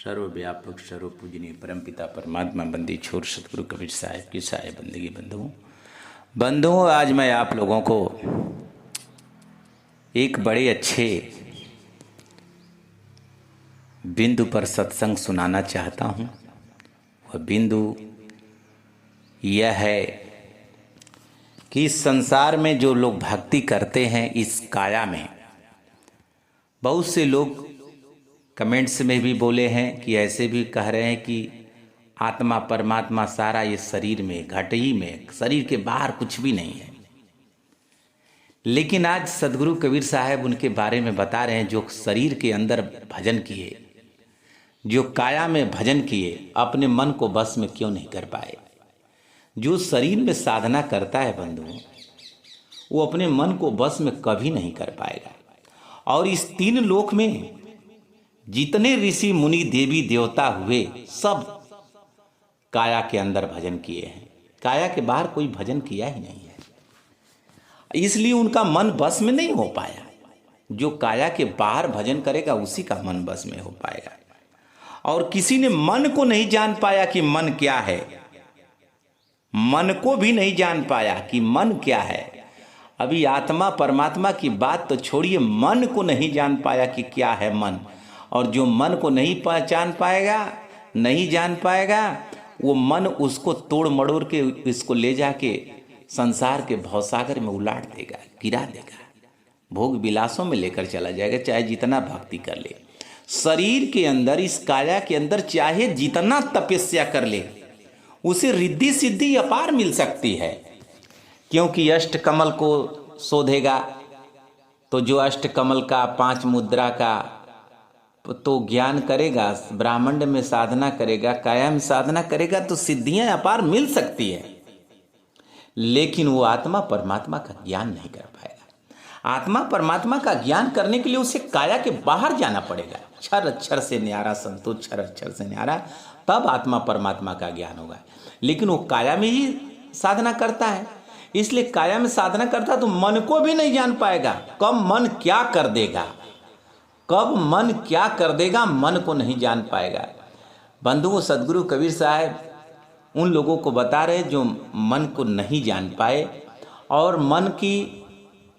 सर्वव्यापक सर्वपूजनीय परमपिता परमात्मा बंदी छोर सतगुरु कबीर साहिब की साय बंदगी बंधुओं, आज मैं आप लोगों को एक बड़े अच्छे बिंदु पर सत्संग सुनाना चाहता हूँ। वह बिंदु यह है कि इस संसार में जो लोग भक्ति करते हैं, इस काया में बहुत से लोग कमेंट्स में भी बोले हैं कि ऐसे भी कह रहे हैं कि आत्मा परमात्मा सारा ये शरीर में, घटई में, शरीर के बाहर कुछ भी नहीं है। लेकिन आज सदगुरु कबीर साहब उनके बारे में बता रहे हैं, जो शरीर के अंदर भजन किए, जो काया में भजन किए, अपने मन को बस में क्यों नहीं कर पाए। जो शरीर में साधना करता है बंधुओं, वो अपने मन को बस में कभी नहीं कर पाएगा। और इस तीन लोक में जितने ऋषि मुनि देवी देवता हुए, सब काया के अंदर भजन किए हैं। काया के बाहर कोई भजन किया ही नहीं है, इसलिए उनका मन बस में नहीं हो पाया। जो काया के बाहर भजन करेगा उसी का मन बस में हो पाएगा। और किसी ने मन को नहीं जान पाया कि मन क्या है, मन को भी नहीं जान पाया कि मन क्या है। अभी आत्मा परमात्मा की बात तो छोड़िए, मन को नहीं जान पाया कि क्या है मन। और जो मन को नहीं पहचान पाएगा, नहीं जान पाएगा, वो मन उसको तोड़ मड़ोड़ के इसको ले जाके संसार के भवसागर में उलाट देगा, गिरा देगा, भोग विलासों में लेकर चला जाएगा, चाहे जितना भक्ति कर ले। शरीर के अंदर, इस काया के अंदर चाहे जितना तपस्या कर ले, उसे रिद्धि सिद्धि अपार मिल सकती है। क्योंकि अष्ट कमल को शोधेगा तो जो अष्ट कमल का 5 मुद्रा का तो ज्ञान करेगा, ब्राह्मण में साधना करेगा, काया में साधना करेगा, तो सिद्धियां अपार मिल सकती है। लेकिन वो आत्मा परमात्मा का ज्ञान नहीं कर पाएगा। आत्मा परमात्मा का ज्ञान करने के लिए उसे काया के बाहर जाना पड़ेगा। क्षर अक्षर से न्यारा संतो, क्षर अक्षर से न्यारा, तब आत्मा परमात्मा का ज्ञान होगा। लेकिन वो काया में ही साधना करता है, इसलिए काया में साधना करता है तो मन को भी नहीं जान पाएगा। कब मन क्या कर देगा, कब मन क्या कर देगा, मन को नहीं जान पाएगा। बंधुओं, सदगुरु कबीर साहब उन लोगों को बता रहे जो मन को नहीं जान पाए और मन की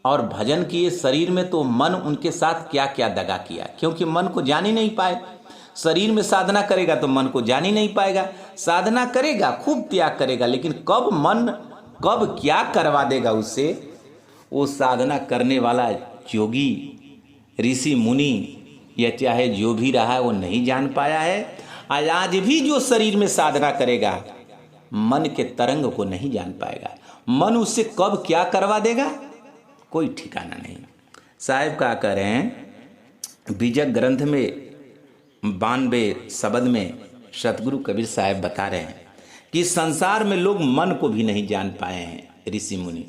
और भजन किए शरीर में, तो मन उनके साथ क्या क्या दगा किया। क्योंकि मन को जान ही नहीं पाए। शरीर में साधना करेगा तो मन को जान ही नहीं पाएगा। साधना करेगा, खूब त्याग करेगा, लेकिन कब मन कब क्या करवा देगा उससे, वो साधना करने वाला योगी, ऋषि मुनि या चाहे जो भी रहा है, वो नहीं जान पाया है। आज भी जो शरीर में साधना करेगा, मन के तरंग को नहीं जान पाएगा। मन उससे कब क्या करवा देगा, कोई ठिकाना नहीं। साहिब क्या कह रहे हैं, बीजक ग्रंथ में 92 शब्द में सतगुरु कबीर साहब बता रहे हैं कि संसार में लोग मन को भी नहीं जान पाए हैं। ऋषि मुनि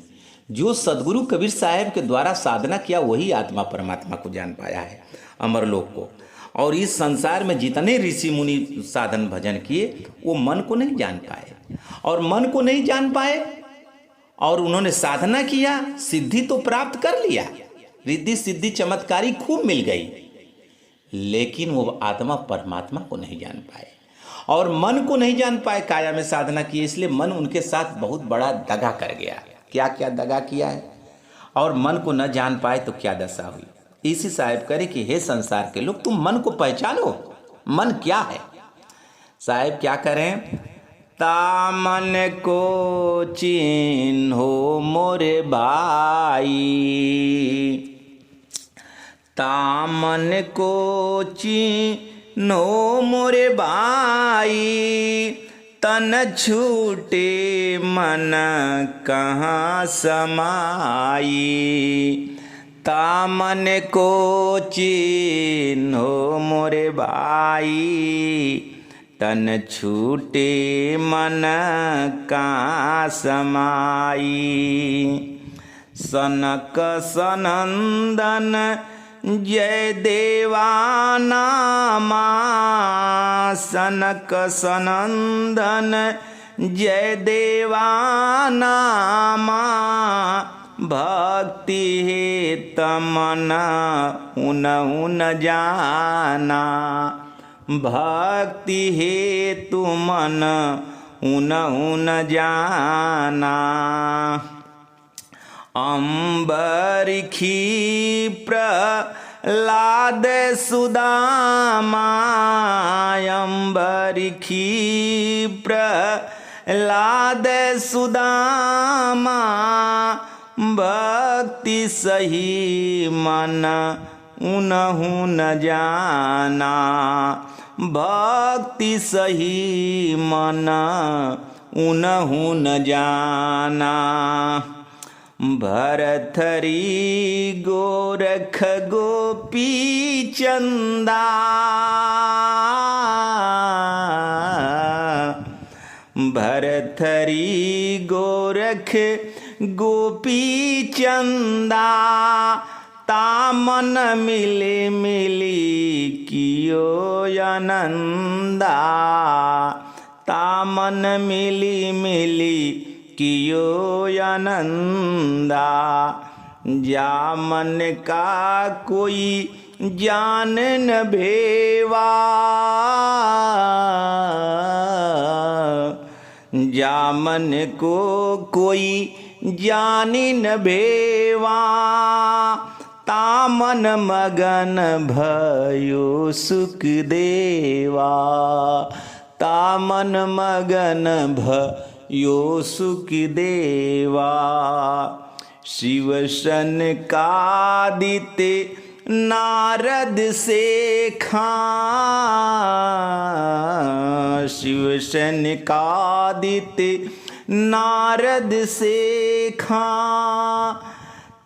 जो सदगुरु कबीर साहब के द्वारा साधना किया, वही आत्मा परमात्मा को जान पाया है, अमरलोक को। और इस संसार में जितने ऋषि मुनि साधन भजन किए, वो मन को नहीं जान पाए। और मन को नहीं जान पाए और उन्होंने साधना किया, सिद्धि तो प्राप्त कर लिया, रिद्धि सिद्धि चमत्कारी खूब मिल गई, लेकिन वो आत्मा परमात्मा को नहीं जान पाए और मन को नहीं जान पाए। काया में साधना की, इसलिए मन उनके साथ बहुत बड़ा दगा कर गया। क्या क्या दगा किया है, और मन को न जान पाए तो क्या दशा हुई। इसी साहब करे कि हे संसार के लोग, तुम मन को पहचानो, मन क्या है। साहब क्या करें, तामन को चिन्हो मोरे भाई, तामन को चिन्हो मोरे भाई, तन छूटे मन कहाँ समाई, तामन को चिन्हो मोरे भाई, तन छूटे मन कहाँ समाई। सनक सनंदन जय देवानामा, सनक सनंदन जय देवानामा, भक्ति हे तमन उन जाना, भक्ति हेतु मन उनहु न जाना। अम्बरीखी प्रहलाद सुदामा, अम्बरीखी प्रहलाद सुदामा, भक्ति सही मन उनहु न जाना। भक्ति सही मन उनहु न जाना। भरथरी गोरख गोपी चंदा, भरथरी गोरख गोपी चंदा, तामन मिली मिली कियो आनंदा। तामन मिली मिली कियो आनंदा। जा मन का कोई जान न भेवा, जा मन को कोई जानी न भेवा। तामन मगन भयो सुख देवा, तामन मगन भयो सुख देवा। शिव सनकादिते नारद सेखा, शिव सनकादिते नारद सेखा।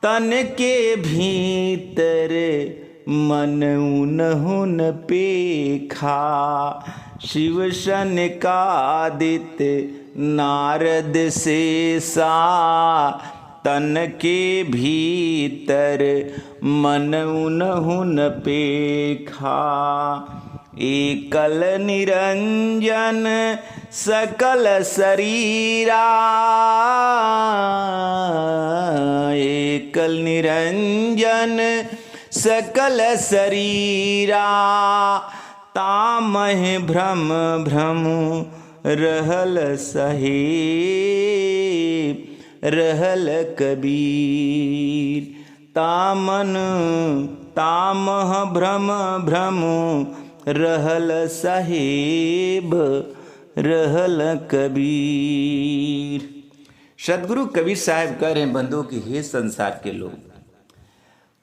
तन के भीतर मन उनहु न पेखा, शिव सनकादिते नारद शेषा। तन के भीतर मन उनहु न पेखा। एकल निरंजन सकल शरीरा, एकल निरंजन सकल शरीरा। तामह भ्रम भ्रम रहल सहे, रहल कबीर। तामन तामह भ्रम भ्रम रहल साहेब, रहल कबीर। सदगुरु कबीर साहब कह रहे हैं बंधुओं कि हे संसार के लोग,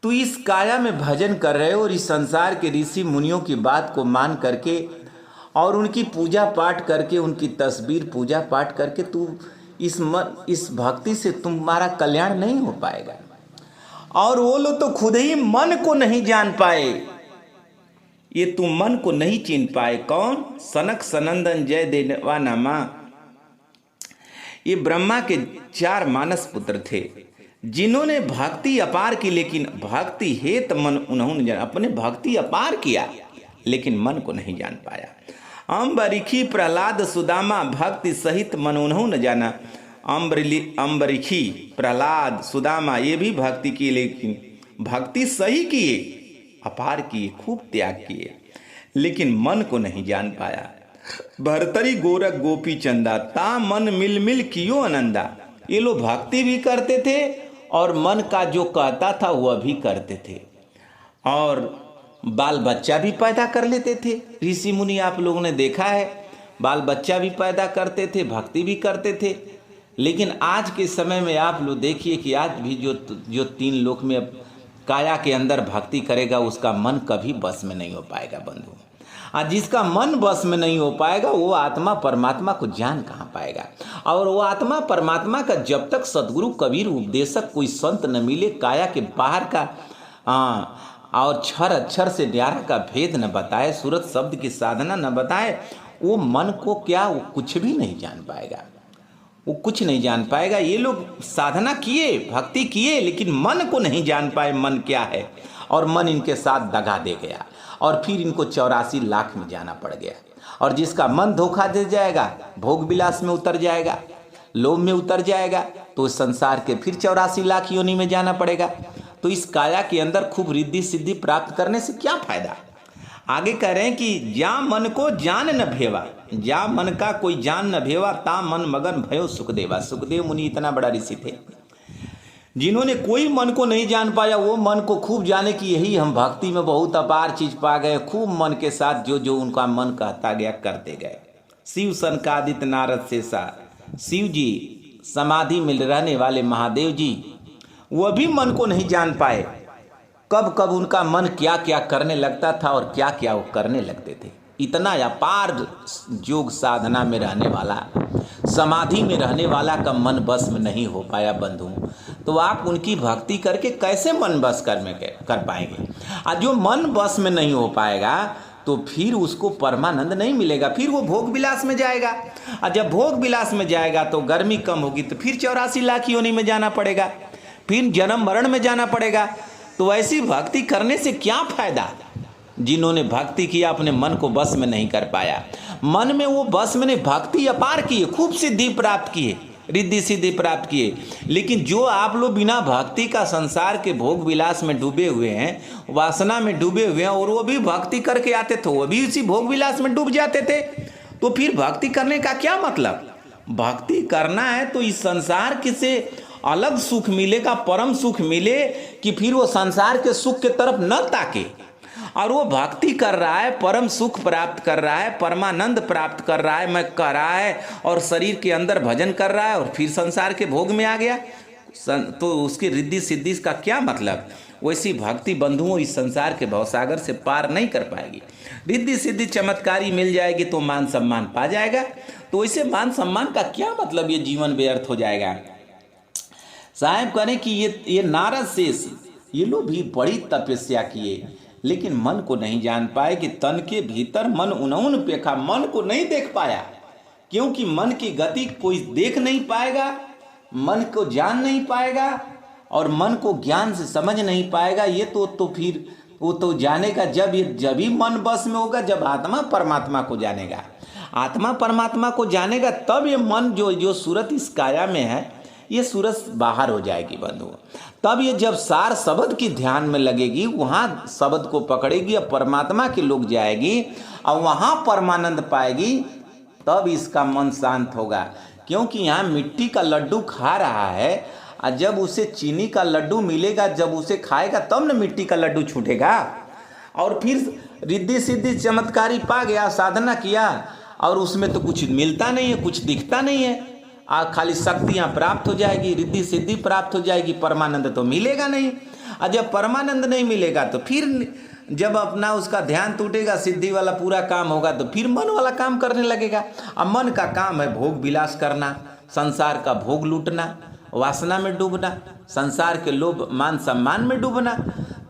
तू इस काया में भजन कर रहे हो और इस संसार के ऋषि मुनियों की बात को मान करके और उनकी पूजा पाठ करके, उनकी तस्वीर पूजा पाठ करके तू इस भक्ति से तुम्हारा कल्याण नहीं हो पाएगा। और वो लोग तो खुद ही मन को नहीं जान पाए, ये तू मन को नहीं चिन पाए। कौन? सनक सनंदन जय देवा नामा। ये ब्रह्मा के 4 मानस पुत्र थे जिन्होंने भक्ति अपार की, लेकिन भक्ति हेत मन उन्होंने जान, अपने भक्ति अपार किया लेकिन मन को नहीं जान पाया। अम्बरीखी प्रहलाद सुदामा, भक्ति सहित मन उन्होंने न जाना। अम्बरीखी प्रहलाद सुदामा ये भी भक्ति किए, लेकिन भक्ति सही किए, अपार किए, खूब त्याग किए, लेकिन मन को नहीं जान पाया। भरतरी गोरख गोपी चंदा, ता मन मिल मिल कियो आनंदा। ये लोग भक्ति भी करते थे और मन का जो कहता था वह भी करते थे, और बाल बच्चा भी पैदा कर लेते थे। ऋषि मुनि आप लोगों ने देखा है, बाल बच्चा भी पैदा करते थे, भक्ति भी करते थे। लेकिन आज के समय में आप लोग देखिए कि आज भी जो 3 लोक में काया के अंदर भक्ति करेगा उसका मन कभी बस में नहीं हो पाएगा बंधु। और जिसका मन बस में नहीं हो पाएगा वो आत्मा परमात्मा को जान कहाँ पाएगा। और वो आत्मा परमात्मा का जब तक सदगुरु कबीर उपदेशक कोई संत न मिले, काया के बाहर का और क्षर अक्षर से न्यारा का भेद न बताए, सूरत शब्द की साधना न बताए, वो मन को क्या, वो कुछ भी नहीं जान पाएगा, वो कुछ नहीं जान पाएगा। ये लोग साधना किए, भक्ति किए, लेकिन मन को नहीं जान पाए मन क्या है, और मन इनके साथ दगा दे गया और फिर इनको 84 लाख में जाना पड़ गया। और जिसका मन धोखा दे जाएगा, भोग विलास में उतर जाएगा, लोभ में उतर जाएगा, तो इस संसार के फिर 84 लाख योनि में जाना पड़ेगा। तो इस काया के अंदर खूब रिद्धि सिद्धि प्राप्त करने से क्या फायदा। आगे कह रहे हैं कि जा मन को जान न भेवा, जा मन का कोई जान न भेवा, ता मन मगन भयो सुखदेवा। सुखदेव मुनि इतना बड़ा ऋषि थे जिन्होंने कोई मन को नहीं जान पाया, वो मन को खूब जाने की यही हम भक्ति में बहुत अपार चीज पा गए। खूब मन के साथ जो जो उनका मन कहता गया करते गए। शिव सनकादित्य नारद शेषा, शिव जी समाधि में रहने वाले महादेव जी, वह भी मन को नहीं जान पाए। कब कब उनका मन क्या क्या करने लगता था और क्या क्या वो करने लगते थे। इतना अपार योग साधना में रहने वाला, समाधि में रहने वाला का मन बस में नहीं हो पाया बंधु, तो आप उनकी भक्ति करके कैसे मन बस कर पाएंगे। और जो मन बस में नहीं हो पाएगा तो फिर उसको परमानंद नहीं मिलेगा, फिर वो भोग विलास में जाएगा। और जब भोग विलास में जाएगा तो गर्मी कम होगी तो फिर 84 लाख योनि में जाना पड़ेगा, फिर जन्म मरण में जाना पड़ेगा। तो ऐसी भक्ति करने से क्या फायदा। जिन्होंने भक्ति किया अपने मन को बस में नहीं कर पाया, मन में वो बस में नहीं, भक्ति अपार किए, खूब सिद्धि प्राप्त किए, रिद्धि सिद्धि प्राप्त किए। लेकिन जो आप लोग बिना भक्ति का संसार के भोग विलास में डूबे हुए हैं, वासना में डूबे हुए हैं, और वो भी भक्ति करके आते थे, वो भी इसी भोग विलास में डूब जाते थे, तो फिर भक्ति करने का क्या मतलब। भक्ति करना है तो इस संसार के से अलग सुख मिलेगा, परम सुख मिले, कि फिर वो संसार के सुख के तरफ न ताके। और वो भक्ति कर रहा है, परम सुख प्राप्त कर रहा है, परमानंद प्राप्त कर रहा है, मैं कह रहा है, और शरीर के अंदर भजन कर रहा है, और फिर संसार के भोग में आ गया, तो उसकी रिद्धि सिद्धि का क्या मतलब। वैसी भक्ति बंधुओं इस संसार के भवसागर से पार नहीं कर पाएगी। रिद्धि सिद्धि चमत्कारी मिल जाएगी तो मान सम्मान पा जाएगा, तो वैसे मान सम्मान का क्या मतलब, ये जीवन व्यर्थ हो जाएगा। साहब करें कि ये नारद शेष, ये लोग भी बड़ी तपस्या किए, लेकिन मन को नहीं जान पाए कि तन के भीतर मन उन्होंने देखा, मन को नहीं देख पाया, क्योंकि मन की गति कोई देख नहीं पाएगा, मन को जान नहीं पाएगा, और मन को ज्ञान से समझ नहीं पाएगा। ये तो फिर वो तो जानेगा जब ही मन बस में होगा, जब आत्मा परमात्मा को जानेगा। आत्मा परमात्मा को जानेगा तब ये मन जो सूरत इस काया में है, ये सूरत बाहर हो जाएगी बंधु। तब ये जब सार शब्द की ध्यान में लगेगी, वहाँ शब्द को पकड़ेगी और परमात्मा की लोग जाएगी और वहाँ परमानंद पाएगी, तब इसका मन शांत होगा। क्योंकि यहाँ मिट्टी का लड्डू खा रहा है, और जब उसे चीनी का लड्डू मिलेगा, जब उसे खाएगा तब न मिट्टी का लड्डू छूटेगा। और फिर रिद्धि सिद्धि चमत्कारी पा गया, साधना किया, और उसमें तो कुछ मिलता नहीं है, कुछ दिखता नहीं है, खाली शक्तियाँ प्राप्त हो जाएगी, रिद्धि सिद्धि प्राप्त हो जाएगी, परमानंद तो मिलेगा नहीं। और जब परमानंद नहीं मिलेगा तो फिर जब अपना उसका ध्यान टूटेगा, सिद्धि वाला पूरा काम होगा, तो फिर मन वाला काम करने लगेगा। अब मन का काम है भोग विलास करना, संसार का भोग लूटना, वासना में डूबना, संसार के लोभ मान सम्मान में डूबना।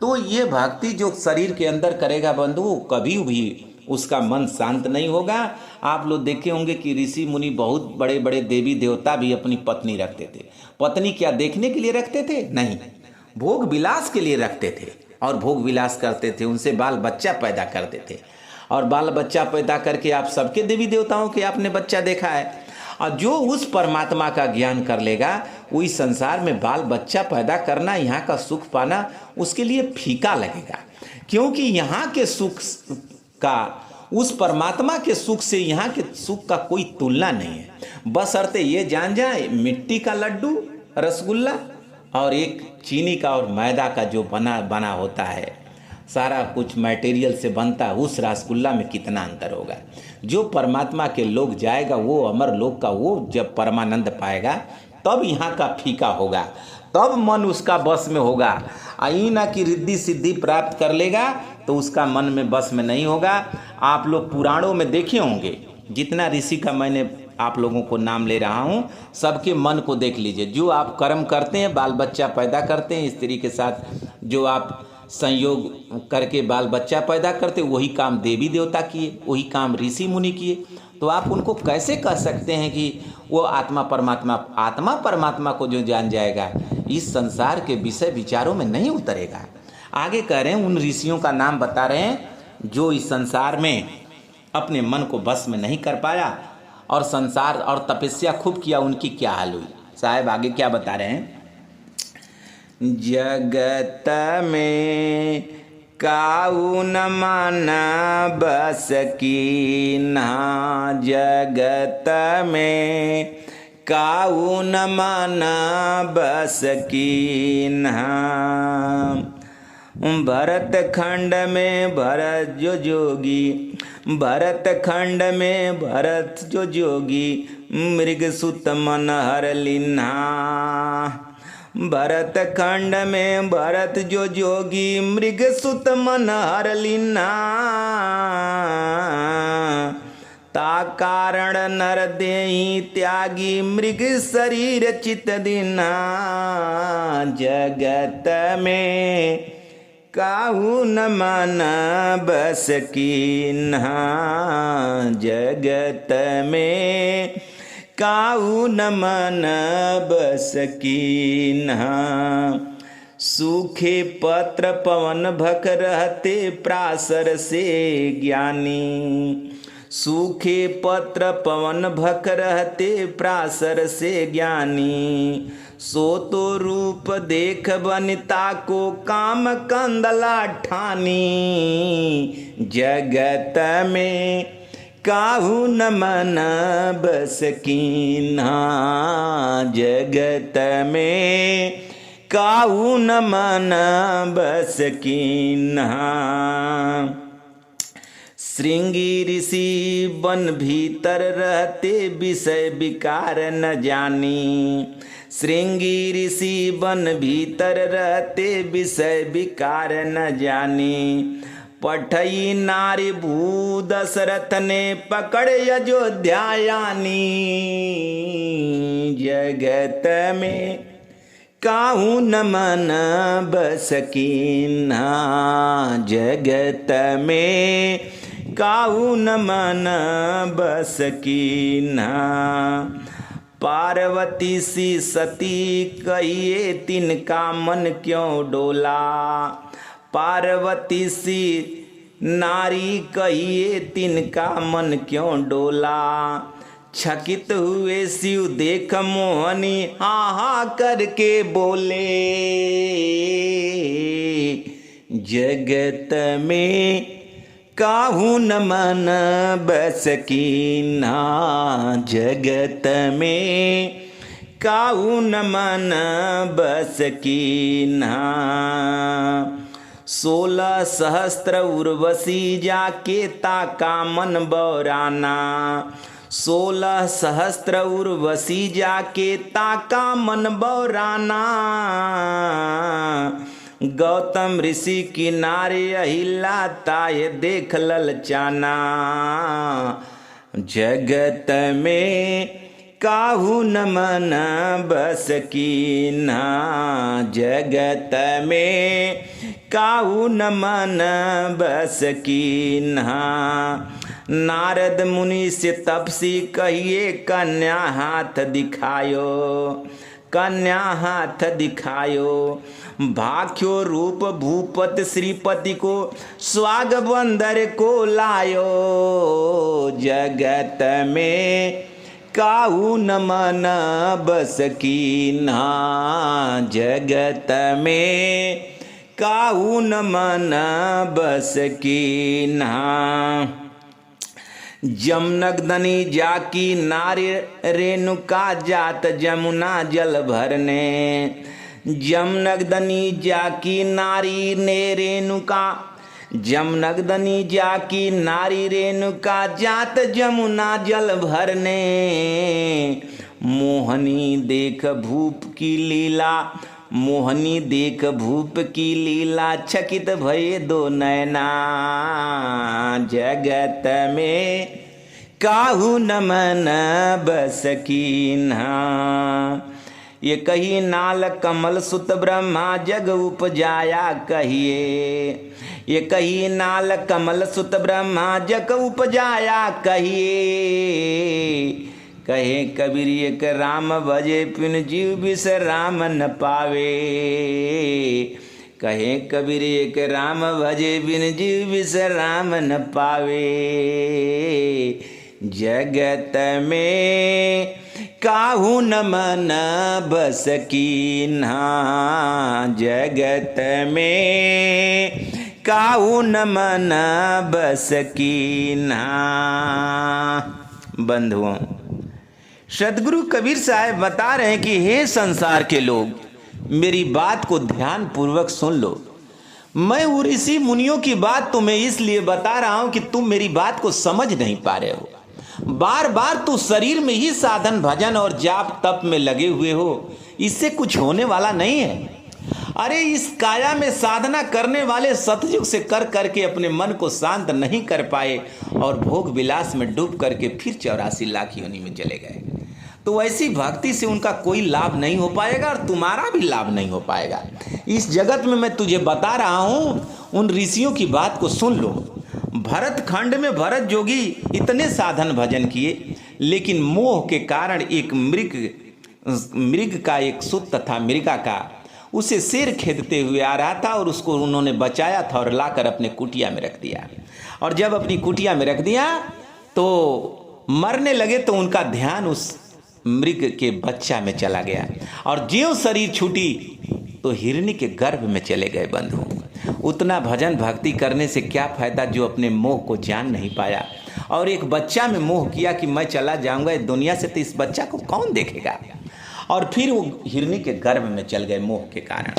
तो ये भक्ति जो शरीर के अंदर करेगा बंधु, कभी भी उसका मन शांत नहीं होगा। आप लोग देखे होंगे कि ऋषि मुनि बहुत बड़े बड़े देवी देवता भी अपनी पत्नी रखते थे। पत्नी क्या देखने के लिए रखते थे? नहीं, भोग विलास के लिए रखते थे, और भोग विलास करते थे, उनसे बाल बच्चा पैदा करते थे। और बाल बच्चा पैदा करके आप सबके देवी देवताओं के आपने बच्चा देखा है। और जो उस परमात्मा का ज्ञान कर लेगा, वो इस संसार में बाल बच्चा पैदा करना, यहाँ का सुख पाना उसके लिए फीका लगेगा। क्योंकि यहाँ के सुख का उस परमात्मा के सुख से यहाँ के सुख का कोई तुलना नहीं है। बशर्ते ये जान जाए, मिट्टी का लड्डू, रसगुल्ला और एक चीनी का और मैदा का जो बना होता है, सारा कुछ मटेरियल से बनता है, उस रसगुल्ला में कितना अंतर होगा। जो परमात्मा के लोग जाएगा, वो अमर लोक का, वो जब परमानंद पाएगा तब यहाँ का फीका होगा, तब मन उसका बस में होगा। आई ना कि रिद्धि सिद्धि प्राप्त कर लेगा तो उसका मन में बस में नहीं होगा। आप लोग पुराणों में देखे होंगे, जितना ऋषि का मैंने आप लोगों को नाम ले रहा हूँ, सबके मन को देख लीजिए। जो आप कर्म करते हैं, बाल बच्चा पैदा करते हैं, स्त्री के साथ जो आप संयोग करके बाल बच्चा पैदा करते, वही काम देवी देवता किए, वही काम ऋषि मुनि किए। तो आप उनको कैसे कह सकते हैं कि वो आत्मा परमात्मा को जो जान जाएगा, इस संसार के विषय विचारों में नहीं उतरेगा। आगे कह रहे हैं, उन ऋषियों का नाम बता रहे हैं जो इस संसार में अपने मन को बस में नहीं कर पाया और संसार और तपस्या खूब किया, उनकी क्या हाल हुई। साहब आगे क्या बता रहे हैं, जगत में काऊ न माना बस की ना जगत में, काऊ न माना बस की ना। भरत खंड में भरत जो जोगी, भरत खंड में भरत जो जोगी, मृग सुत मन हर लीन्हा। भरत खंड में भरत जो जोगी, मृग सुत मन हर लीन्हा। ता कारण नर देहि त्यागी, मृग शरीर चित दीन्हा। जगत में काहू न माना बस कीन्हा। जगत में काहू न माना बस कीन्हा। सूखे पत्र पवन भक रहते, प्रासर से ज्ञानी। सूखे पत्र पवन भक रहते, प्रासर से ज्ञानी। सो तो रूप देख वनिता को, काम कंदला ठानी। जगत में काहू न माना बस कीन्हा। जगत में काहू न माना बस कीन्हा। श्रृंगी ऋषि वन भीतर रहते, विषय विकार न जानी। श्रृंगी ऋषि वन भीतर रहते, विषय विकार न जानी। पठई नारी भू दशरथ ने, पकड़ अयोध्या यानी। जगत में काहू न माना बस कीन्हा। जगत में काहू न माना बस कीन्हा। पार्वती सी सती कहिए, तिनका मन क्यों डोला। पार्वती सी नारी कहिए, तिनका मन क्यों डोला। छकित हुए शिव देख मोहनी, हा हा करके बोले। जगत में काहू न माना बस कीन्हा। जगत में काहू न माना बस कीन्हा। 16 सहस्त्र उर्वशी जाके, ताका मन बौराना। 16 सहस्त्र उर्वशी जाके, ताका मन बौराना। गौतम ऋषि किनारे अहिला, ताय देख ललचाना। जगत में काहू न माना बस कीन्हा। जगत में काहू न माना बस कीन्हा। नारद मुनि से तपसी कहिए, कन्या हाथ दिखायो। कन्या हाथ दिखायो। भाख्यो रूप भूपत श्रीपति को, स्वाग बंदर को लायो। जगत में काहू न माना बस कीन्हा। जगत में काहू न माना बस कीन्हा। जमनगदनी जाकी नारी, रेणुका जात जमुना जल भरने। जमनगदनी जाकी नारी ने रेणुका, जमनगदनी जाकी नारी रेणुका, जात जमुना जल भरने। मोहनी देख भूप की लीला, मोहनी देख भूप की लीला, चकित भये दो नैना। जगत में काहू न माना बस कीन्हा। ये कही नाल कमल सुत ब्रह्मा जग उपजाया कहिए। ये कही नाल कमल सुत ब्रह्मा जग उपजाया कहिए। कहे कबीर एक राम भजे, पिन जीव विश्राम न पावे। कहे कबीर एक राम भजे, बिन जीव विश्राम न पावे। जगत में काहू न माना बस कीन्हा। जगत में काऊ न मन बस कीन्हा। बंधुओं, सदगुरु कबीर साहब बता रहे हैं कि हे संसार के लोग, मेरी बात को ध्यान पूर्वक सुन लो। मैं वो ऋषि मुनियों की बात तुम्हें इसलिए बता रहा हूं कि तुम मेरी बात को समझ नहीं पा रहे हो। बार बार तू शरीर में ही साधन भजन और जाप तप में लगे हुए हो, इससे कुछ होने वाला नहीं है। अरे इस काया में साधना करने वाले सतयुग से कर करके अपने मन को शांत नहीं कर पाए और भोग विलास में डूब करके फिर 84 लाख योनि में चले गए। तो ऐसी भक्ति से उनका कोई लाभ नहीं हो पाएगा और तुम्हारा भी लाभ नहीं हो पाएगा। इस जगत में मैं तुझे बता रहा हूं, उन ऋषियों की बात को सुन लो। भरत खंड में भरत जोगी इतने साधन भजन किए, लेकिन मोह के कारण एक मृग का एक सुत तथा मृगा का उसे शेर खेदते हुए आ रहा था और उसको उन्होंने बचाया था और लाकर अपने कुटिया में रख दिया। और जब अपनी कुटिया में रख दिया तो मरने लगे तो उनका ध्यान उस मृग के बच्चा में चला गया और ज्यों शरीर छूटी तो हिरनी के गर्भ में चले गए। बंधु, उतना भजन भक्ति करने से क्या फायदा जो अपने मोह को जान नहीं पाया और एक बच्चा में मोह किया कि मैं चला जाऊंगा इस दुनिया से, तो इस बच्चा को कौन देखेगा। और फिर वो हिरनी के गर्भ में चल गए मोह के कारण।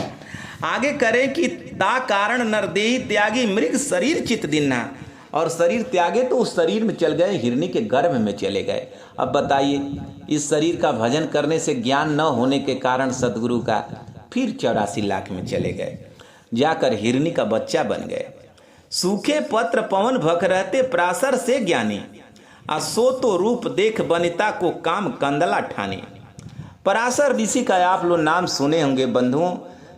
आगे करे कि ता कारण नरदेही त्यागी मृग शरीर चित दिन्ना, और शरीर त्यागे तो उस शरीर में चल गए, हिरनी के गर्भ में चले गए। अब बताइए, इस शरीर का भजन करने से ज्ञान न होने के कारण सदगुरु का फिर 84 लाख में चले गए, जाकर हिरनी का बच्चा बन गए। सूखे पत्र पवन भख रहते प्रासर से ज्ञानी, सो तो रूप देख बनिता को काम कंदला ठाने। पराशर ऋषि का आप लोग नाम सुने होंगे बंधुओं,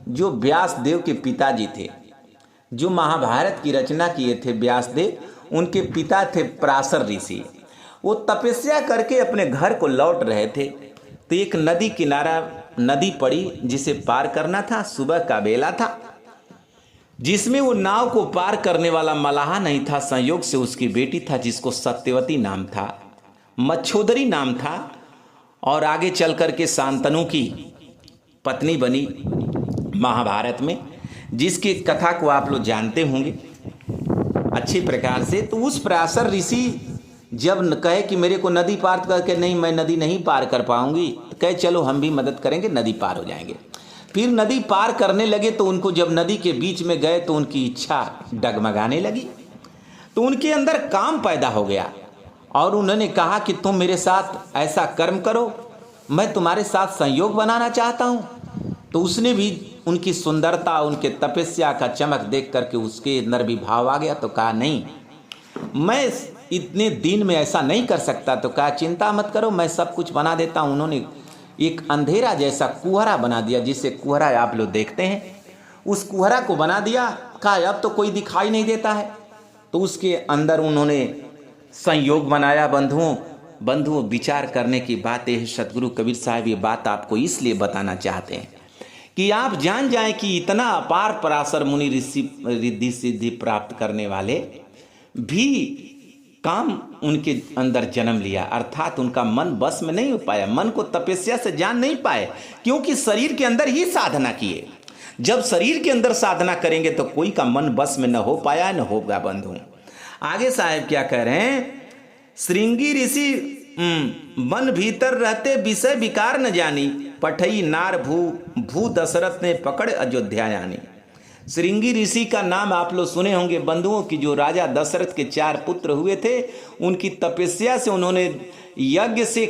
जो व्यास देव के पिताजी थे, जो महाभारत की रचना किए थे व्यास देव, उनके पिता थे पराशर ऋषि। वो तपस्या करके अपने घर को लौट रहे थे तो एक नदी किनारा नदी पड़ी जिसे पार करना था। सुबह का बेला था, जिसमें वो नाव को पार करने वाला मलाहा नहीं था, संयोग से उसकी बेटी था जिसको सत्यवती नाम था, मच्छोदरी नाम था, और आगे चल करके शांतनु की पत्नी बनी महाभारत में, जिसकी कथा को आप लोग जानते होंगे अच्छी प्रकार से। तो उस पराशर ऋषि जब कहे कि मेरे को नदी पार करके, नहीं मैं नदी नहीं पार कर पाऊंगी, तो कहे चलो हम भी मदद करेंगे, नदी पार हो जाएंगे। फिर नदी पार करने लगे तो उनको जब नदी के बीच में गए तो उनकी इच्छा डगमगाने लगी, तो उनके अंदर काम पैदा हो गया और उन्होंने कहा कि तुम मेरे साथ ऐसा कर्म करो, मैं तुम्हारे साथ संयोग बनाना चाहता हूँ। तो उसने भी उनकी सुंदरता, उनके तपस्या का चमक देख करके उसके अंदर भी भाव आ गया। तो कहा नहीं, मैं इतने दिन में ऐसा नहीं कर सकता। तो कहा चिंता मत करो, मैं सब कुछ बना देता हूँ। उन्होंने एक अंधेरा जैसा कुहरा बना दिया, जिसे कुहरा आप लोग देखते हैं, उस कुहरा को बना दिया। कहा अब तो कोई दिखाई नहीं देता है, तो उसके अंदर उन्होंने संयोग बनाया। बंधुओं विचार करने की बात है। सदगुरु कबीर साहब ये बात आपको इसलिए बताना चाहते हैं कि आप जान जाएं कि इतना अपार पराशर मुनि ऋषि रिद्धि सिद्धि प्राप्त करने वाले भी काम उनके अंदर जन्म लिया, अर्थात उनका मन बस में नहीं हो पाया, मन को तपस्या से जान नहीं पाए, क्योंकि शरीर के अंदर ही साधना किए। जब शरीर के अंदर साधना करेंगे तो कोई का मन बस में न हो पाया, न होगा। बंधु आगे साहब क्या कह रहे हैं, श्रृंगी ऋषि मन भीतर रहते विषय विकार न जानी, पठई नार भू दशरथ ने पकड़ अयोध्या यानी। श्रृंगी ऋषि का नाम आप लोग सुने होंगे बंधुओं की, जो राजा दशरथ के 4 पुत्र हुए थे, उनकी तपस्या से उन्होंने यज्ञ से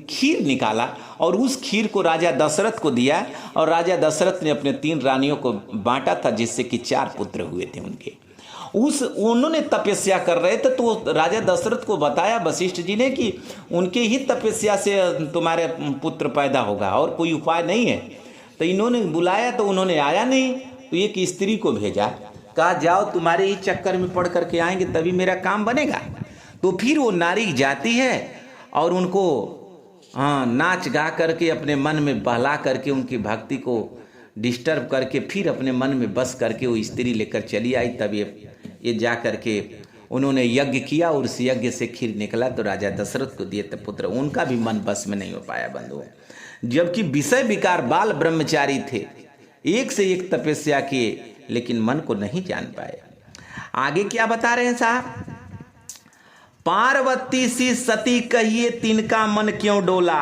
खीर निकाला और उस खीर को राजा दशरथ को दिया और राजा दशरथ ने अपने 3 रानियों को बांटा था, जिससे कि 4 पुत्र हुए थे उनके। उन्होंने तपस्या कर रहे थे तो राजा दशरथ को बताया वशिष्ठ जी ने कि उनके ही तपस्या से तुम्हारे पुत्र पैदा होगा और कोई उपाय नहीं है। तो इन्होंने बुलाया तो उन्होंने आया नहीं, तो एक स्त्री को भेजा, कहा जाओ तुम्हारे ही चक्कर में पड़ करके आएंगे तभी मेरा काम बनेगा। तो फिर वो नारी जाती है और उनको नाच गा करके अपने मन में बहला करके उनकी भक्ति को डिस्टर्ब करके फिर अपने मन में बस करके वो स्त्री लेकर चली आई। तब ये जा करके उन्होंने यज्ञ किया और उस यज्ञ से खीर निकला तो राजा दशरथ को दिए थे पुत्र। उनका भी मन बस में नहीं हो पाया बंधुओं, जबकि विषय विकार बाल ब्रह्मचारी थे, एक से एक तपस्या किए लेकिन मन को नहीं जान पाए। आगे क्या बता रहे हैं साहब, पार्वती सी सती कहिए तिनका मन क्यों डोला,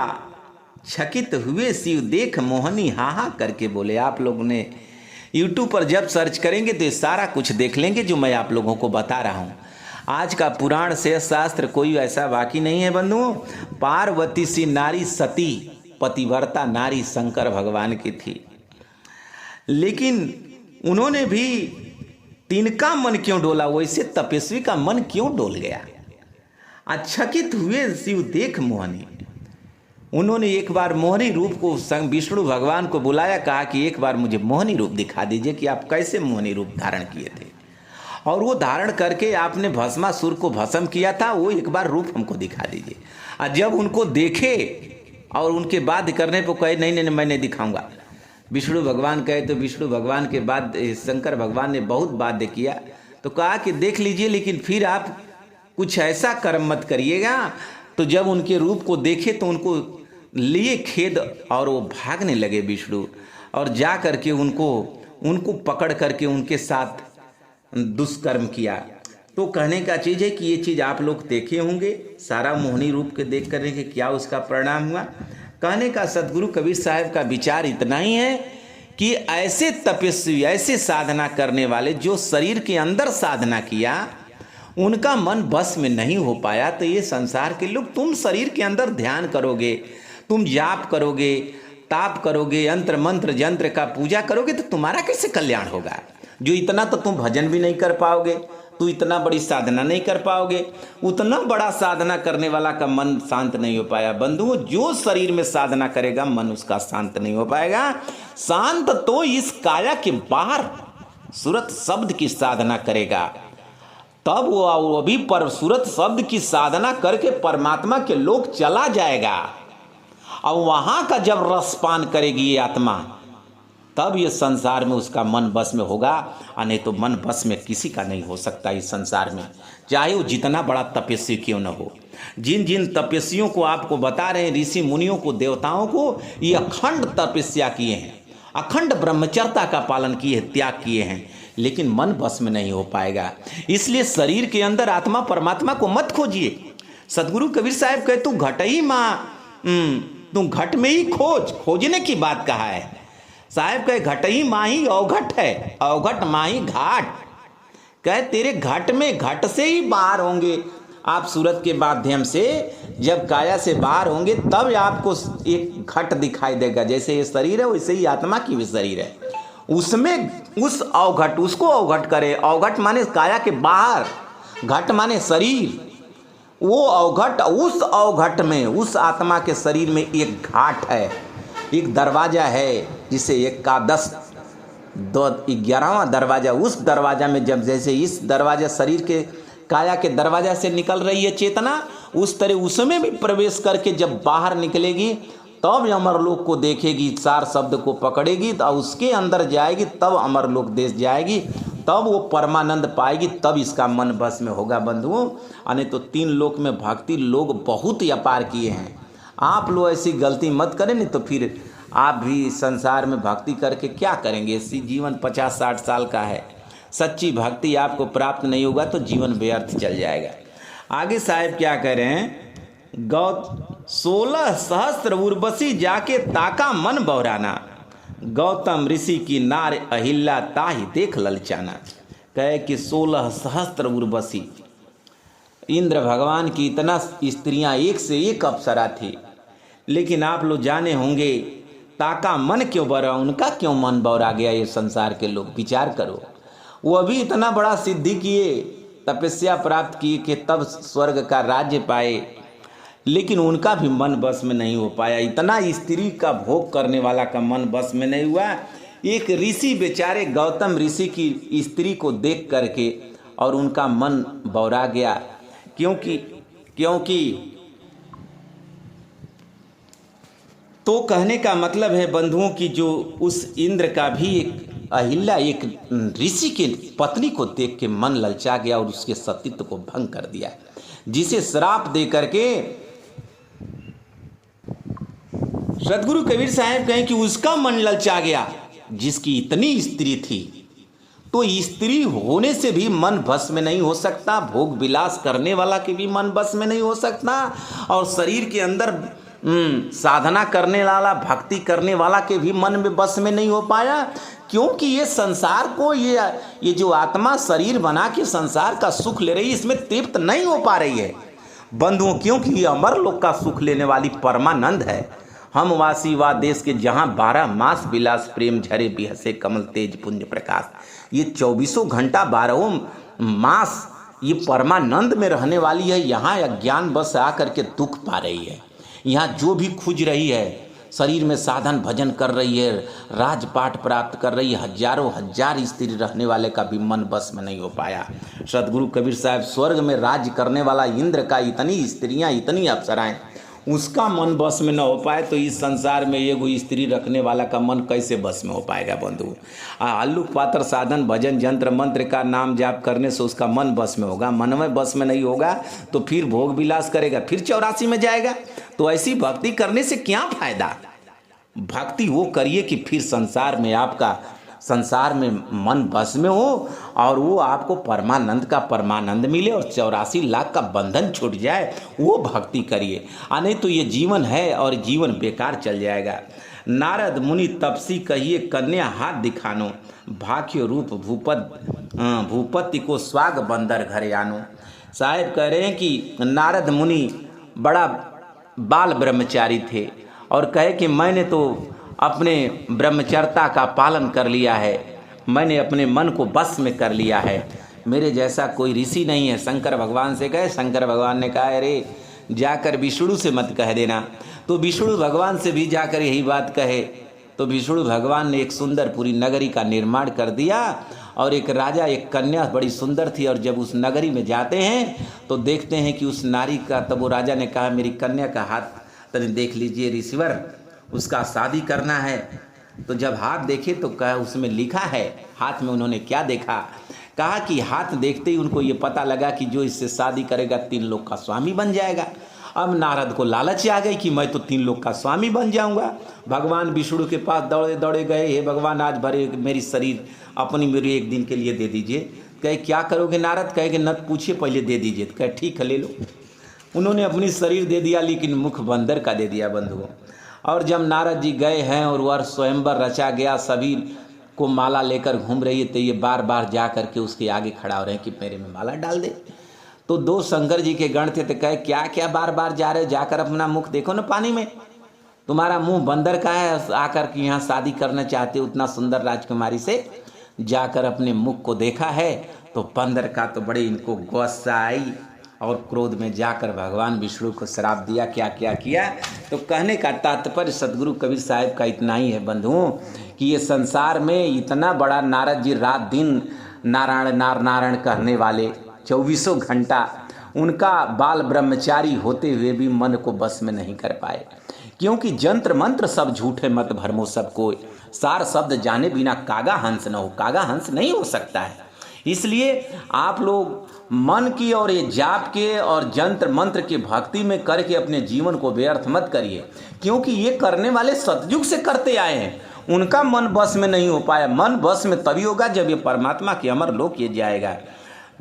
चकित हुए शिव देख मोहनी हाहा करके बोले। आप लोगों ने YouTube पर जब सर्च करेंगे तो ये सारा कुछ देख लेंगे जो मैं आप लोगों को बता रहा हूँ। आज का पुराण से शास्त्र कोई ऐसा बाकी नहीं है बंधुओं। पार्वती सी नारी सती पतिव्रता नारी शंकर भगवान की थी, लेकिन उन्होंने भी तिनका मन क्यों डोला, वैसे तपस्वी का मन क्यों डोल गया। आश्चर्यचकित हुए शिव देख मोहनी, उन्होंने एक बार मोहनी रूप को विष्णु भगवान को बुलाया, कहा कि एक बार मुझे मोहनी रूप दिखा दीजिए कि आप कैसे मोहनी रूप धारण किए थे, और वो धारण करके आपने भस्मासुर को भस्म किया था, वो एक बार रूप हमको दिखा दीजिए। और जब उनको देखे और उनके बाद करने को कहे नहीं नहीं मैं नहीं दिखाऊंगा, विष्णु भगवान कहे तो विष्णु भगवान के बाद शंकर भगवान ने बहुत बाध्य किया, तो कहा कि देख लीजिए लेकिन फिर आप कुछ ऐसा कर्म मत करिएगा। तो जब उनके रूप को देखे तो उनको लिए खेद और वो भागने लगे विष्णु, और जा करके उनको पकड़ करके उनके साथ दुष्कर्म किया। तो कहने का चीज़ है कि ये चीज़ आप लोग देखे होंगे, सारा मोहनी रूप के देख करने के क्या उसका परिणाम हुआ। कहने का सदगुरु कबीर साहब का विचार इतना ही है कि ऐसे तपस्वी ऐसे साधना करने वाले जो शरीर के अंदर साधना किया उनका मन बस में नहीं हो पाया, तो ये संसार के लोग, तुम शरीर के अंदर ध्यान करोगे, तुम जाप करोगे, ताप करोगे, यंत्र मंत्र यंत्र का पूजा करोगे तो तुम्हारा कैसे कल्याण होगा। जो इतना तो तुम भजन भी नहीं कर पाओगे, तू इतना बड़ी साधना नहीं कर पाओगे, उतना बड़ा साधना करने वाला का मन शांत नहीं हो पाया। बंधुओं, जो शरीर में साधना करेगा मन उसका शांत नहीं हो पाएगा। शांत तो इस काया के बाहर सूरत शब्द की साधना करेगा, तब वो अभी पर सूरत शब्द की साधना करके परमात्मा के लोक चला जाएगा, और वहां का जब रसपान करेगी ये आत्मा, तब ये संसार में उसका मन बस में होगा, और नहीं तो मन बस में किसी का नहीं हो सकता इस संसार में, चाहे वो जितना बड़ा तपस्वी क्यों न हो। जिन जिन तपस्वियों को आपको बता रहे हैं, ऋषि मुनियों को, देवताओं को, ये अखंड तपस्या किए हैं, अखंड ब्रह्मचर्या का पालन किए, त्याग किए हैं, लेकिन मन बस में नहीं हो पाएगा। इसलिए शरीर के अंदर आत्मा परमात्मा को मत खोजिए। सदगुरु कबीर साहब कहे तू घट ही माँ, तू घट में ही खोजने की बात कहा है। साहब कहे घट ही माँ ही अवघट है, अवघट माँ ही घाट। कहे तेरे घट में घट से ही बाहर होंगे आप, सूरत के माध्यम से जब काया से बाहर होंगे तब आपको एक घट दिखाई देगा। जैसे ये शरीर है वैसे ही आत्मा की भी शरीर है, उसमें उस अवघट, उसको अवघट करे। अवघट माने काया के बाहर, घट माने शरीर। वो अवघट, उस अवघट में, उस आत्मा के शरीर में एक घाट है, एक दरवाजा है, जिसे 11 11वां दरवाजा। उस दरवाजा में जब जैसे इस दरवाजा शरीर के काया के दरवाजा से निकल रही है चेतना, उस तरह उसमें भी प्रवेश करके जब बाहर निकलेगी तब अमरलोक को देखेगी, सार शब्द को पकड़ेगी तो उसके अंदर जाएगी, तब अमरलोक देश जाएगी, तब वो परमानंद पाएगी, तब इसका मन बस में होगा। बंधुओं, अने तो 3 लोक में भक्ति लोग बहुत ही अपार किए हैं। आप लोग ऐसी गलती मत करें, नहीं तो फिर आप भी संसार में भक्ति करके क्या करेंगे। इसी जीवन 50-60 साल का है, सच्ची भक्ति आपको प्राप्त नहीं होगा तो जीवन व्यर्थ चल जाएगा। आगे साहब क्या कह रहे हैं, 16 सहस्त्र उर्वशी जाके ताका मन बौराना, गौतम ऋषि की नार अहिल्या ताहि देख ललचाना। कहे कि 16 सहस्त्र उर्वशी, इंद्र भगवान की इतना स्त्रियां, एक से एक अप्सरा थी, लेकिन आप लोग जाने होंगे ताका मन क्यों बौरा, उनका क्यों मन बौरा गया। ये संसार के लोग विचार करो, वो अभी इतना बड़ा सिद्धि किए, तपस्या प्राप्त किए कि तब स्वर्ग का राज्य पाए, लेकिन उनका भी मन बस में नहीं हो पाया। इतना स्त्री का भोग करने वाला का मन बस में नहीं हुआ। एक ऋषि बेचारे गौतम ऋषि की स्त्री को देख करके और उनका मन बौरा गया, क्योंकि तो कहने का मतलब है बंधुओं की जो उस इंद्र का भी एक अहिल्या, एक ऋषि के पत्नी को देख के मन ललचा गया और उसके सतीत्व को भंग कर दिया, जिसे श्राप दे करके सदगुरु कबीर साहब कहें कि उसका मन ललचा गया, जिसकी इतनी स्त्री थी। तो तो स्त्री होने से भी मन बस में नहीं हो सकता, भोग विलास करने वाला के भी मन बस में नहीं हो सकता, और शरीर के अंदर साधना करने वाला, भक्ति करने वाला के भी मन में बस में नहीं हो पाया। क्योंकि ये संसार को, ये जो आत्मा शरीर बना के संसार का सुख ले रही है, इसमें तृप्त नहीं हो पा रही है बंधुओं, क्योंकि ये अमर लोक का सुख लेने वाली परमानंद है। हम वासी वा देश के जहाँ 12 मास विलास प्रेम झरे बिहसे कमल तेज पुंज प्रकाश, ये 24 घंटा 12 मास ये परमानंद में रहने वाली है। यहाँ अज्ञान बस आकर के दुख पा रही है। यहाँ जो भी खुज रही है, शरीर में साधन भजन कर रही है, राजपाट प्राप्त कर रही है, हजारों हजार स्त्री रहने वाले का भी मन बस में नहीं हो पाया। सदगुरु कबीर साहब, स्वर्ग में राज्य करने वाला इंद्र का इतनी स्त्रियां, इतनी अप्सराएं, उसका मन बस में न हो पाए तो इस संसार में एगो स्त्री रखने वाला का मन कैसे बस में हो पाएगा बंधु। हल्लुक पात्र साधन भजन यंत्र मंत्र का नाम जाप करने से उसका मन बस में होगा, मन में बस में नहीं होगा तो फिर भोग विलास करेगा, फिर 84 में जाएगा। तो ऐसी भक्ति करने से क्या फायदा। भक्ति वो करिए कि फिर संसार में मन बस में हो और वो आपको परमानंद का परमानंद मिले और 84 लाख का बंधन छूट जाए, वो भक्ति करिए। नहीं तो ये जीवन है और जीवन बेकार चल जाएगा। नारद मुनि तपसी कहिए कन्या हाथ दिखानो, भाग्य रूप भूपति को स्वाग बंदर घरे आनो। साहेब कह रहे हैं कि नारद मुनि बड़ा बाल ब्रह्मचारी थे और कहे कि मैंने तो अपने ब्रह्मचर्या का पालन कर लिया है, मैंने अपने मन को बस में कर लिया है, मेरे जैसा कोई ऋषि नहीं है। शंकर भगवान से कहे, शंकर भगवान ने कहा अरे जाकर विष्णु से मत कह देना। तो विष्णु भगवान से भी जाकर यही बात कहे तो विष्णु भगवान ने एक सुंदर पूरी नगरी का निर्माण कर दिया और एक राजा, एक कन्या बड़ी सुंदर थी, और जब उस नगरी में जाते हैं तो देखते हैं कि उस नारी का, तब वो राजा ने कहा मेरी कन्या का हाथ तनी देख लीजिए ऋषिवर, उसका शादी करना है। तो जब हाथ देखे तो कहा उसमें लिखा है, हाथ में उन्होंने क्या देखा, कहा कि हाथ देखते ही उनको ये पता लगा कि जो इससे शादी करेगा 3 लोग का स्वामी बन जाएगा। अब नारद को लालच आ गई कि मैं तो 3 लोग का स्वामी बन जाऊंगा। भगवान विष्णु के पास दौड़े दौड़े गए, हे भगवान आज भरे मेरी शरीर अपनी मेरी 1 दिन के लिए दे दीजिए। कहे क्या करोगे नारद, कहे कि नत पूछिए पहले दे दीजिए। कहे ठीक है ले लो। उन्होंने अपनी शरीर दे दिया लेकिन मुख बंदर का दे दिया बंधुओं। और जब नारद जी गए हैं और वह स्वयंवर रचा गया, सभी को माला लेकर घूम रही है, तो ये बार बार जा करके उसके आगे खड़ा हो रहे हैं कि मेरे में माला डाल दे। तो 2 शंकर जी के गण थे, तो कहे क्या क्या बार बार जा रहे हो, जाकर अपना मुख देखो ना पानी में, तुम्हारा मुंह बंदर का है, आकर के यहाँ शादी करना चाहते हो उतना सुंदर राजकुमारी से। जाकर अपने मुख को देखा है तो बंदर का तो बड़े इनको गुस्सा आई और क्रोध में जाकर भगवान विष्णु को श्राप दिया। क्या क्या किया, तो कहने का तात्पर्य सदगुरु कबीर साहब का इतना ही है बंधुओं कि ये संसार में इतना बड़ा नारद जी रात दिन नारायण नारायण कहने वाले 24 घंटा, उनका बाल ब्रह्मचारी होते हुए भी मन को बस में नहीं कर पाए। क्योंकि जंत्र मंत्र सब झूठे मत भरमो सबको, सार शब्द जाने बिना कागा हंस न हो, कागा हंस नहीं हो सकता है। इसलिए आप लोग मन की और ये जाप के और जंत्र मंत्र की भक्ति में करके अपने जीवन को व्यर्थ मत करिए, क्योंकि ये करने वाले सतयुग से करते आए हैं, उनका मन बस में नहीं हो पाया। मन बस में तभी होगा जब ये परमात्मा के अमर लोक ये जाएगा।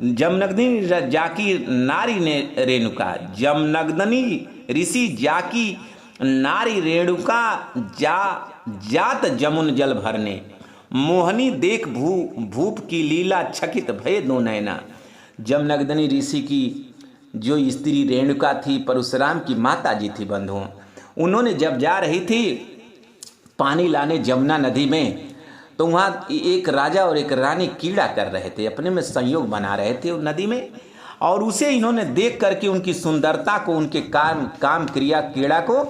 जमनग्नि जाकी नारी ने रेणुका, जमनग्नि ऋषि जाकी नारी रेणुका जात जमुन जल भरने, मोहनी देख भूप की लीला छकित भय दो नैना। जमनग्नि ऋषि की जो स्त्री रेणुका थी, परशुराम की माता जी थी बंधुओं, उन्होंने जब जा रही थी पानी लाने जमुना नदी में, तो वहाँ एक राजा और एक रानी कीड़ा कर रहे थे, अपने में संयोग बना रहे थे उस नदी में, और उसे इन्होंने देख करके उनकी सुंदरता को, उनके काम क्रिया कीड़ा को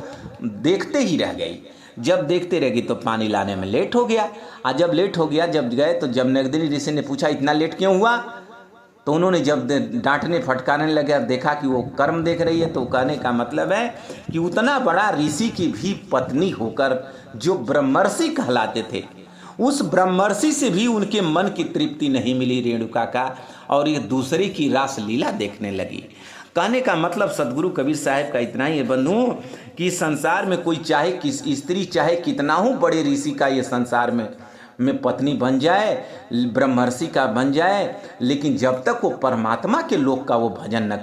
देखते ही रह गई। जब देखते रह गई तो पानी लाने में लेट हो गया। और जब लेट हो गया, जब गए तो जमनग्नि ऋषि ने पूछा इतना लेट क्यों हुआ, तो उन्होंने जब डांटने फटकारने लगे, देखा कि वो कर्म देख रही है, तो कहने का मतलब है कि उतना बड़ा ऋषि की भी पत्नी होकर जो ब्रह्मर्षि कहलाते थे, उस ब्रह्मर्षि से भी उनके मन की तृप्ति नहीं मिली रेणुका का, और ये दूसरे की रास लीला देखने लगी। कहने का मतलब सदगुरु कबीर साहब का इतना ही है बंधुओं कि संसार में कोई चाहे किस स्त्री चाहे कितना हो बड़े ऋषि का ये संसार में में पत्नी बन जाए, ब्रह्मर्षि का बन जाए, लेकिन जब तक वो परमात्मा के लोक का वो भजन न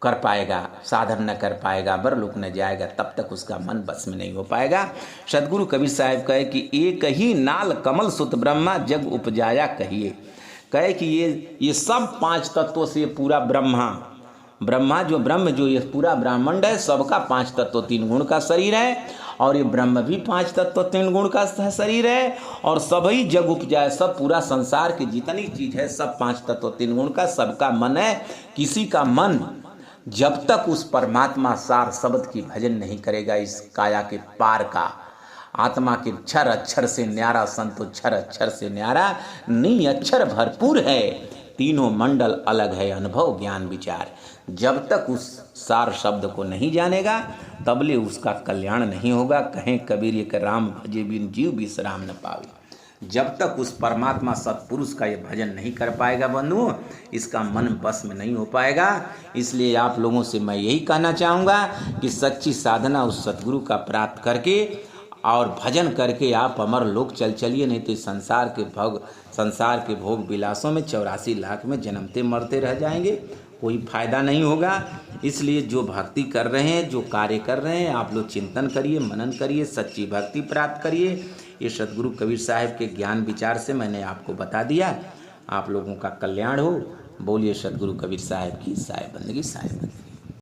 कर पाएगा, साधन न कर पाएगा, बरलोक न जाएगा, तब तक उसका मन बस में नहीं हो पाएगा। सदगुरु कबीर साहब कहे कि एक ही नाल कमल सुत ब्रह्मा जग उपजाया कहिए। कहे कि ये सब 5 तत्वों से पूरा ब्रह्मा जो ब्रह्म जो ये पूरा ब्रह्मांड है, सबका 5 तत्व 3 गुण का शरीर है, और ये ब्रह्म भी 5 तत्व 3 गुण का शरीर है, और सभी जग उपजाए, सब पूरा संसार की जितनी चीज है सब 5 तत्व 3 गुण का, सबका मन है। किसी का मन जब तक उस परमात्मा सार शब्द की भजन नहीं करेगा, इस काया के पार का, आत्मा के क्षर अक्षर से न्यारा, संतो क्षर अक्षर से न्यारा, नी अक्षर भरपूर है, तीनों मंडल अलग है, अनुभव ज्ञान विचार। जब तक उस सार शब्द को नहीं जानेगा तबले उसका कल्याण नहीं होगा। कहें कबीर एक राम भजे बिन जीव विश्राम न पावे। जब तक उस परमात्मा सत्पुरुष का ये भजन नहीं कर पाएगा बंधुओं, इसका मन बस में नहीं हो पाएगा। इसलिए आप लोगों से मैं यही कहना चाहूँगा कि सच्ची साधना उस सतगुरु का प्राप्त करके और भजन करके आप अमर लोक चलिए, नहीं तो संसार के भोग विलासों में 84 लाख में जन्मते मरते रह जाएंगे, कोई फायदा नहीं होगा। इसलिए जो भक्ति कर रहे हैं, जो कार्य कर रहे हैं, आप लोग चिंतन करिए, मनन करिए, सच्ची भक्ति प्राप्त करिए। ये सदगुरु कबीर साहब के ज्ञान विचार से मैंने आपको बता दिया। आप लोगों का कल्याण हो। बोलिए सदगुरु कबीर साहब की साहेब बंदगी साहेब।